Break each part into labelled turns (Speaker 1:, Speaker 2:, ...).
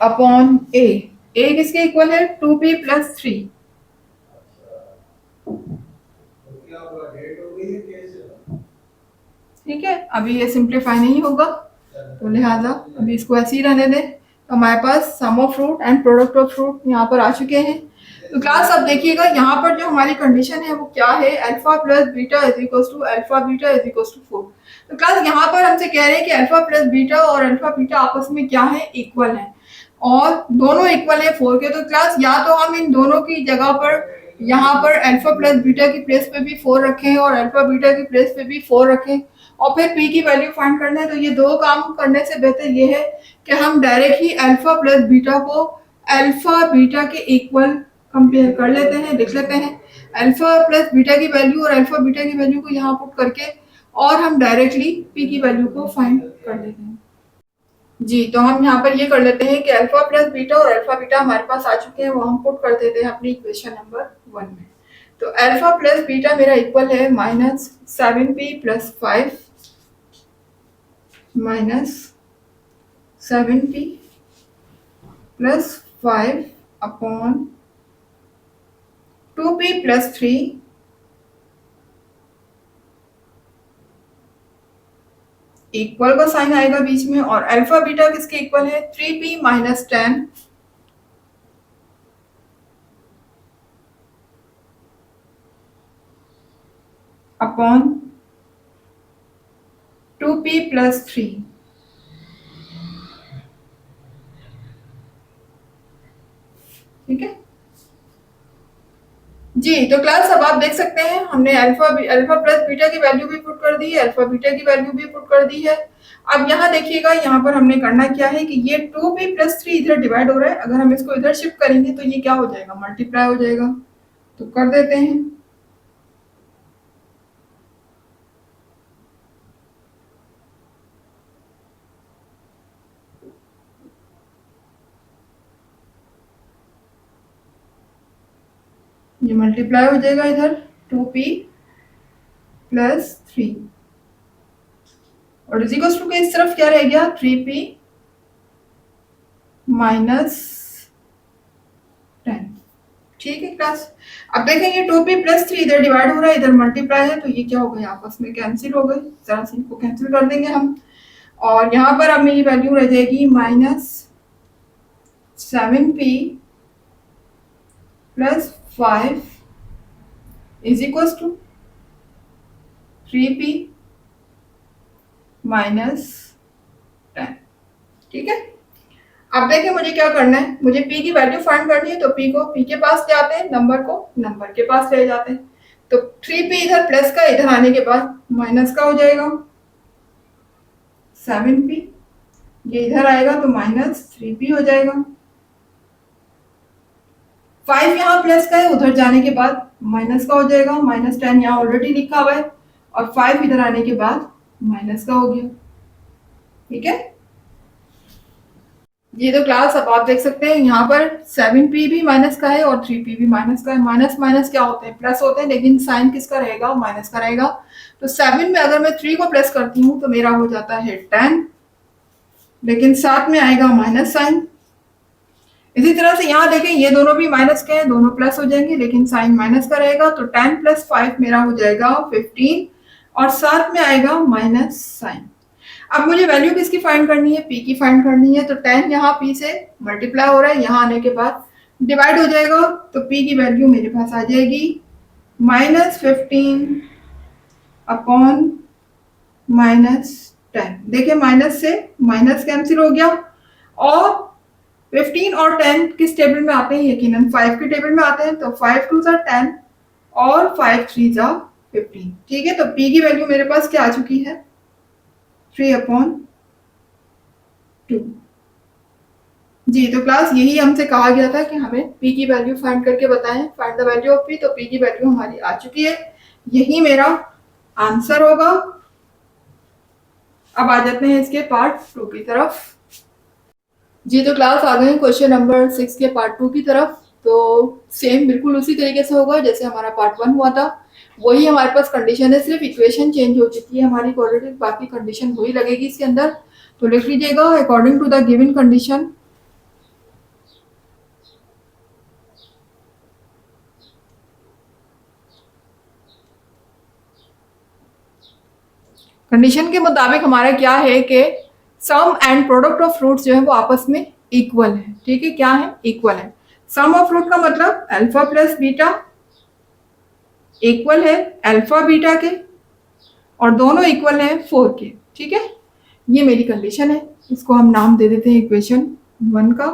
Speaker 1: Upon ए किसके equal है 2p plus 3। ठीक है, अभी ये सिंप्लीफाई नहीं होगा तो लिहाजा अभी इसको ऐसे ही रहने दें। तो हमारे पास sum of root and product of root यहाँ पर आ चुके हैं। तो क्लास अब देखिएगा यहाँ पर जो हमारी कंडीशन है वो क्या है, alpha plus beta is equal to alpha beta is equal to 4। तो क्लास यहाँ पर हमसे कह रहे हैं कि अल्फा प्लस बीटा और अल्फा बीटा आपस में क्या है, इक्वल है, और दोनों इक्वल है 4 के। तो क्लास या तो हम इन दोनों की जगह पर यहाँ पर अल्फा प्लस बीटा की प्लेस पे भी 4 रखें और अल्फा बीटा की प्लेस पे भी 4 रखें और फिर p की वैल्यू फाइंड करना है। तो ये दो काम करने से बेहतर ये है कि हम डायरेक्ट ही अल्फा प्लस बीटा को अल्फा बीटा के इक्वल कंपेयर कर लेते हैं, लिख लेते हैं अल्फा प्लस बीटा की वैल्यू और अल्फा बीटा की वैल्यू को यहाँ पुट करके और हम डायरेक्टली p की वैल्यू को फाइंड कर लेते हैं। जी, तो हम यहाँ पर ये कर लेते हैं कि अल्फा प्लस बीटा और अल्फा बीटा हमारे पास आ चुके हैं, वो हम पुट कर देते हैं अपनी इक्वेशन नंबर 1 में। तो अल्फा प्लस बीटा मेरा इक्वल है -7p plus 5 -7p plus 5 upon 2p plus 3 equal का साइन आएगा बीच में, और अल्फा बीटा किसके इक्वल है 3p minus 10 upon 2p plus 3। ठीक है जी, तो क्लास अब आप देख सकते हैं हमने अल्फा प्लस बीटा की वैल्यू भी पुट कर दी है, अल्फा बीटा की वैल्यू भी पुट कर दी है। अब यहाँ देखिएगा, यहाँ पर हमने करना क्या है कि ये 2p प्लस 3 इधर डिवाइड हो रहा है, अगर हम इसको इधर शिफ्ट करेंगे तो ये क्या हो जाएगा, मल्टीप्लाई हो जाएगा। तो कर देते हैं। ये मल्टीप्लाई हो जाएगा इधर 2p प्लस 3 और इजिकल्स टू के इस तरफ क्या रह गया 3p माइनस 10। ठीक है क्लास, अब देखेंगे 2p प्लस 3 इधर डिवाइड हो रहा है, इधर मल्टीप्लाई है, तो ये क्या हो गया, आपस में कैंसिल हो गए। जरा से इनको कैंसिल कर देंगे हम, और यहाँ पर अब मेरी वैल्यू रह जाएगी -7p plus 5 is equal to 3p minus 10। ठीक है, अब देखिए मुझे क्या करना है, मुझे p की वैल्यू फाइंड करनी है। तो p को p के पास ले आते हैं, नंबर को नंबर के पास ले जाते हैं। तो 3p इधर प्लस का, इधर आने के बाद माइनस का हो जाएगा 7p, ये इधर आएगा तो -3p हो जाएगा। 5 यहाँ प्लस का है, उधर जाने के बाद माइनस का हो जाएगा, -10 यहाँ ऑलरेडी लिखा हुआ है, और 5 इधर आने के बाद माइनस का हो गया। ठीक है ये तो क्लास अब आप देख सकते हैं यहाँ पर 7p भी माइनस का है और 3p भी माइनस का है। माइनस माइनस क्या होते हैं, प्लस होते हैं, लेकिन साइन किसका रहेगा, माइनस का रहेगा। तो 7 में अगर मैं 3 को प्लस करती हूँ तो मेरा हो जाता है 10, लेकिन साथ में आएगा माइनस साइन। इसी तरह से यहाँ देखें, ये दोनों भी माइनस के हैं, दोनों प्लस हो जाएंगे, लेकिन साइन माइनस का रहेगा। तो 10 प्लस 5 मेरा हो जाएगा 15, और साथ में आएगा माइनस साइन। अब मुझे वैल्यू किसकी फाइंड करनी है, p की फाइंड करनी है। तो 10 यहाँ p से मल्टीप्लाई हो रहा है, यहाँ आने के बाद डिवाइड हो जाएगा, तो p की वैल्यू मेरे पास आ जाएगी -15 अपॉन -10। देखिए माइनस से माइनस कैंसिल हो गया, और 15 और 10 किस टेबल में आते हैं, यकीनन 5 के टेबल में आते हैं। तो 5 2 10 और 5 3 15। ठीक है, तो p की वैल्यू मेरे पास क्या आ चुकी है 3/2। जी, तो क्लास यही हमसे कहा गया था कि हमें p की वैल्यू फाइंड करके बताएं, find the value of p। तो p की वैल्यू हमारी आ चुकी है, यही मेरा आंसर होगा। अब आ जाते हैं इसके पार्ट 2 की तरफ। जी, तो क्लास आ गए क्वेश्चन नंबर 6 के पार्ट 2 की तरफ। तो सेम बिल्कुल उसी तरीके से होगा जैसे हमारा पार्ट 1 हुआ था, वही हमारे पास कंडीशन है, सिर्फ इक्वेशन चेंज हो चुकी है हमारी ऑलरेडी, बाकी कंडीशन वही लगेगी इसके अंदर। तो लिख लीजिएगा, according to the given condition condition के मुताबिक हमारा क्या है कि sum and product of roots जो है वो आपस में इक्वल है। ठीक है, क्या है? इक्वल है। सम ऑफ फ्रूट का मतलब अल्फा प्लस बीटा इक्वल है अल्फा बीटा के, और दोनों इक्वल है 4 के। ठीक है, ये मेरी कंडीशन है। इसको हम नाम दे देते हैं इक्वेशन 1 का।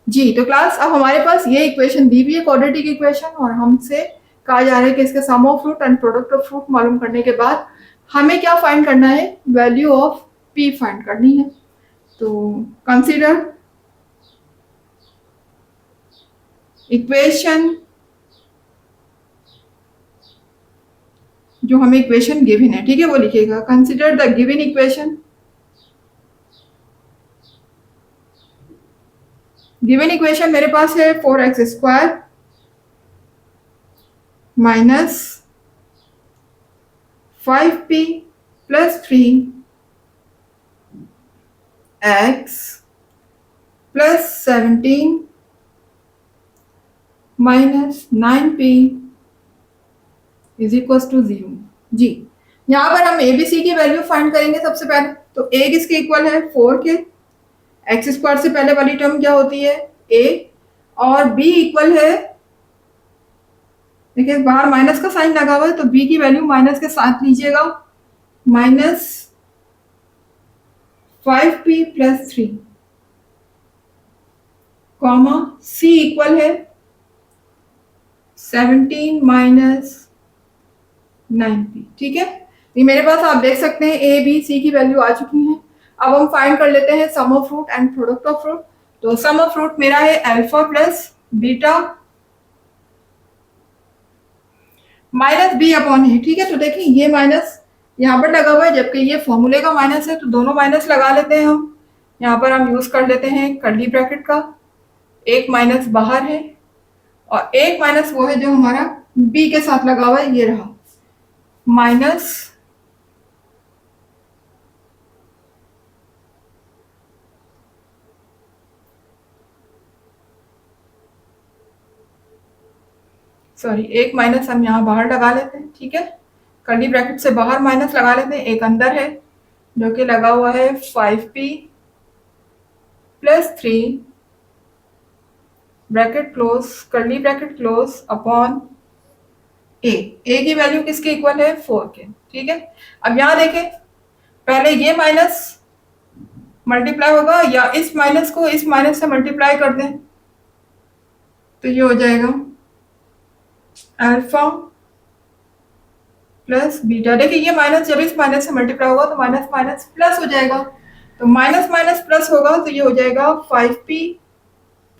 Speaker 1: जी, तो क्लास अब हमारे पास ये इक्वेशन दी हुई है, क्वाड्रेटिक इक्वेशन, और हमसे कहा जा रहा है कि इसके sum of root and product of root मालूम करने के बाद हमें क्या फाइंड करना है? वैल्यू ऑफ पी फाइंड करनी है। तो कंसीडर इक्वेशन, जो हमें इक्वेशन गिवन है, ठीक है, वो लिखिएगा। Consider the given equation. Given equation मेरे पास है 4x² minus 5p plus 3x plus 17 minus 9p is equal to 0। जी, यहाँ पर हम ABC की वैल्यू फाइंड करेंगे सबसे पहले। तो a किसके इक्वल है? 4 के। x² से पहले वाली टर्म क्या होती है? a, और b इक्वल है, देखिए बाहर माइनस का साइन लगा हुआ है, तो b की वैल्यू माइनस के साथ लीजिएगा, minus 5p plus 3 comma c equal है 17 माइनस 9p। ठीक है, ये मेरे पास आप देख सकते हैं a b c की वैल्यू आ चुकी है। अब हम फाइंड कर लेते हैं sum of root and product of root. तो सम ऑफ फ्रूट मेरा है alpha plus beta minus B upon A. ठीक है, तो देखिए ये माइनस यहाँ पर लगा हुआ है, जबकि ये फॉर्मूले का माइनस है, तो दोनों माइनस लगा लेते हैं हम। यहाँ पर हम यूज कर लेते हैं कर्ली ब्रैकेट का। एक माइनस बाहर है और एक माइनस वो है जो हमारा बी के साथ लगा हुआ है, ये रहा माइनस सॉरी एक माइनस हम यहाँ बाहर लगा लेते हैं। ठीक है, कर्ली ब्रैकेट से बाहर माइनस लगा लेते हैं, एक अंदर है जो कि लगा हुआ है 5p plus 3 bracket close, curly bracket close upon a की वैल्यू किसके इक्वल है? 4 के। ठीक है, अब यहाँ देखें, पहले ये माइनस मल्टीप्लाई होगा, या इस माइनस को इस माइनस से मल्टीप्लाई कर दें, तो ये हो जाएगा अल्फा प्लस बीटा। देखिए ये माइनस जब इस माइनस से मल्टीप्लाई होगा तो माइनस माइनस प्लस हो जाएगा, तो माइनस माइनस प्लस होगा, तो ये हो जाएगा 5p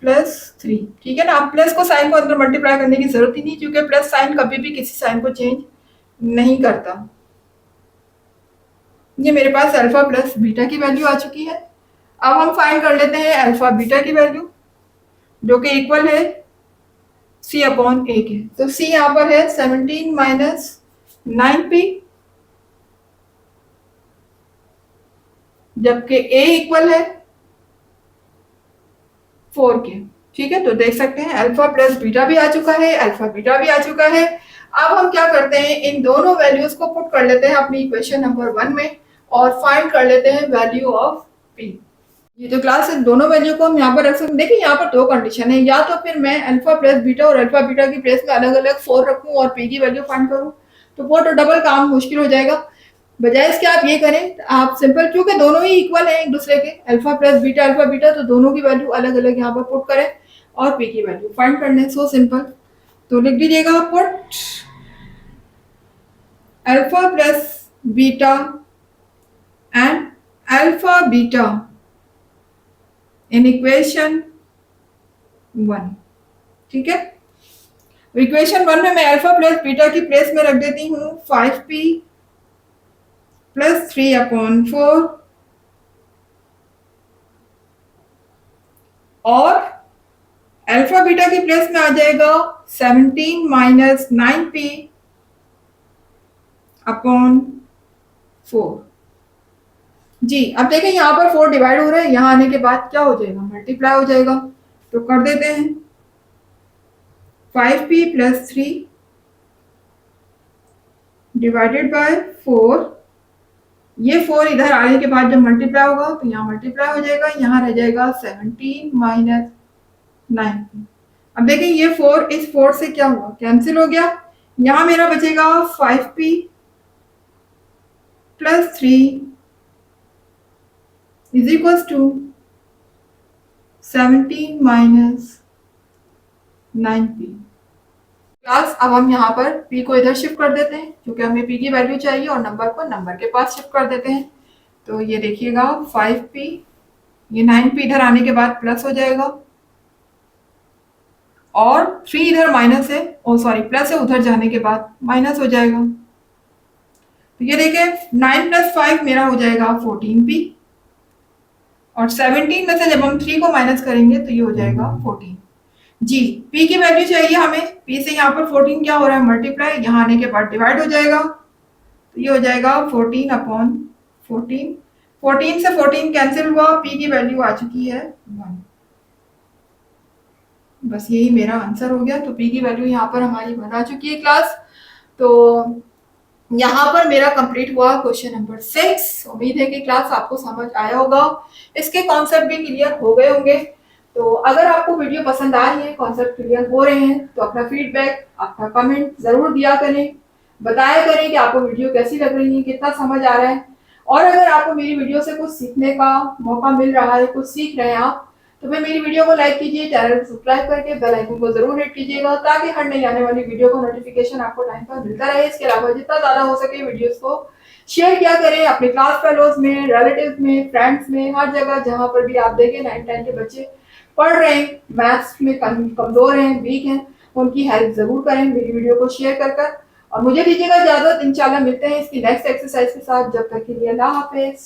Speaker 1: प्लस 3। ठीक है ना, आप प्लस को साइन को अंदर मल्टीप्लाई करने की जरूरत ही नहीं, क्योंकि प्लस साइन कभी भी किसी साइन को चेंज नहीं करता। ये मेरे पास अल्फा प्लस बीटा की वैल्यू आ चुकी है। अब हम फाइंड कर लेते हैं अल्फा बीटा की वैल्यू, जो कि इक्वल है c अपॉन a के। तो c यहाँ पर है 17 माइनस 9p, जबकि a इक्वल है 4 के। ठीक है, तो देख सकते हैं अल्फा प्लस बीटा भी आ चुका है, अल्फा बीटा भी आ चुका है। अब हम क्या करते हैं, इन दोनों वैल्यूज को पुट कर लेते हैं अपनी इक्वेशन नंबर 1 में और फाइंड कर लेते हैं वैल्यू ऑफ p। ये जो क्लास है, दोनों वैल्यू को हम यहाँ पर रख सकते हैं। देखिए यहाँ पर दो कंडीशन है, या तो फिर मैं अल्फा प्लस बीटा और अल्फा बीटा की प्लेस में अलग अलग 4 रखूं और p की वैल्यू फाइंड करूं, तो वो तो डबल काम मुश्किल हो जाएगा। बजाय इसके आप ये करें, आप सिंपल, क्योंकि दोनों ही इक्वल है एक दूसरे के, alpha plus beta alpha beta, तो दोनों की वैल्यू अलग अलग यहाँ पर पुट करें और p की वैल्यू फाइंड करने। सो सिंपल, तो लिख दीजिएगा put alpha plus beta and alpha beta in equation 1। ठीक है, इक्वेशन 1 में मैं अल्फा प्लस बीटा की प्लेस में रख देती हूँ 5p प्लस 3 अपॉन 4 और अल्फा बीटा की प्लेस में आ जाएगा 17 माइनस 9p अपॉन 4। जी, अब देखें यहाँ पर 4 डिवाइड हो रहा है, यहाँ आने के बाद क्या हो जाएगा? मल्टीप्लाई हो जाएगा। तो कर देते हैं 5p प्लस 3 डिवाइडेड बाय 4 ये 4 इधर आने के बाद जब मल्टीप्लाई होगा तो यहाँ मल्टीप्लाई हो जाएगा, यहाँ रह जाएगा 17 माइनस 9p। अब देखें ये 4 इस 4 से क्या हुआ, कैंसिल हो गया। यहाँ मेरा बचेगा 5p plus 3 is equal to 17 minus 9p। Class अब हम यहाँ पर p को इधर शिफ्ट कर देते हैं क्योंकि हमें p की वैल्यू चाहिए और नंबर को नंबर के पास शिफ्ट कर देते हैं। तो ये देखिएगा 5p, ये 9p इधर आने के बाद प्लस हो जाएगा और 3 इधर माइनस है, ओ सॉरी प्लस है, उधर जाने के बाद माइनस हो जाएगा। तो ये देखें 9 प्लस 5 मेरा हो जाएगा 14p और 17 में से जब हम 3 को माइनस करेंगे तो ये हो जाएगा 14। जी p की वैल्यू चाहिए हमें, p से यहाँ पर 14 क्या हो रहा है मल्टीप्लाई, यहाँ आने के बाद डिवाइड हो जाएगा। तो ये हो जाएगा 14 अपॉन 14, 14 से 14 कैंसिल हुआ, p की वैल्यू आ चुकी है 1। बस यही मेरा आंसर हो गया। तो p की वैल्यू यहाँ पर हमारी 1 आ चुकी है क्लास। तो यहाँ पर मेरा कंप्लीट हुआ क्वेश्चन नंबर 6। उम्मीद है कि क्लास आपको समझ आया होगा, इसके कॉन्सेप्ट भी क्लियर हो गए होंगे। तो अगर आपको वीडियो पसंद आ रही है, कॉन्सेप्ट क्लियर हो रहे हैं, तो अपना फीडबैक, अपना कमेंट जरूर दिया करें, बताया करें कि आपको वीडियो कैसी लग रही है, कितना समझ आ रहा है। और अगर आपको मेरी वीडियो से कुछ सीखने का मौका मिल रहा है, कुछ सीख रहे हैं आप, तो फिर मेरी वीडियो को लाइक कीजिए, चैनल को सब्सक्राइब करके बेल आइकन को जरूर हिट कीजिएगा ताकि हर नई आने वाली वीडियो को नोटिफिकेशन आपको टाइम पर मिलता रहे। इसके अलावा जितना ज्यादा हो सके वीडियोस को शेयर किया करें अपने क्लास फेलोज में, रिलेटिव्स में, फ्रेंड्स में, हर जगह जहां पर भी आप देखें 9-10 के बच्चे पढ़ रहे हैं, मैथ्स में कमजोर हैं, वीक हैं, उनकी हेल्प जरूर करें मेरी वीडियो को शेयर कर। और मुझे दीजिएगा इजाजत, इंशाल्लाह मिलते हैं इसकी नेक्स्ट एक्सरसाइज के साथ। जब तक के लिए अल्लाह हाफिज।